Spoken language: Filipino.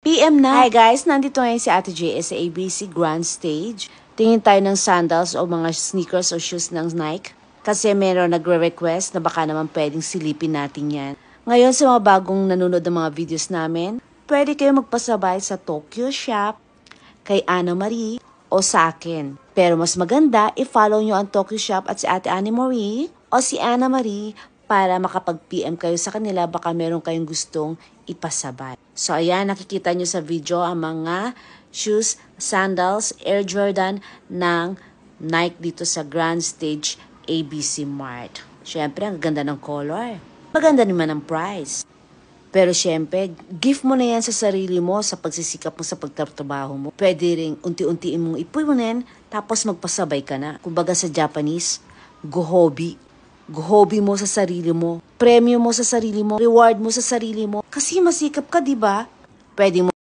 PM na. Hi guys, nandito ngayon si Ate J sa ABC Grand Stage. Tingin tayo ng sandals o mga sneakers o shoes ng Nike. Kasi meron nagre-request na baka naman pwedeng silipin natin yan. Ngayon sa mga bagong nanonood ng mga videos namin, pwede kayo magpasabay sa Tokyo Shop, kay Ana Marie, o sa akin. Pero mas maganda, i-follow nyo ang Tokyo Shop at si Ate Annie Marie o si Ana Marie para makapag-PM kayo sa kanila, baka meron kayong gustong ipasabay. So ayan, nakikita nyo sa video ang mga shoes, sandals, Air Jordan ng Nike dito sa Grand Stage ABC Mart. Siyempre, ang ganda ng color. Maganda naman ang price. Pero siyempre, gift mo na yan sa sarili mo sa pagsisikap mo sa pagtatrabaho mo. Pwede rin unti-untiin mong ipunin, tapos magpasabay ka na. Kumbaga sa Japanese, gohobi. Gohobi mo sa sarili mo. Premyo mo sa sarili mo. Reward mo sa sarili mo. Kasi masikap ka, di ba? Pwede mo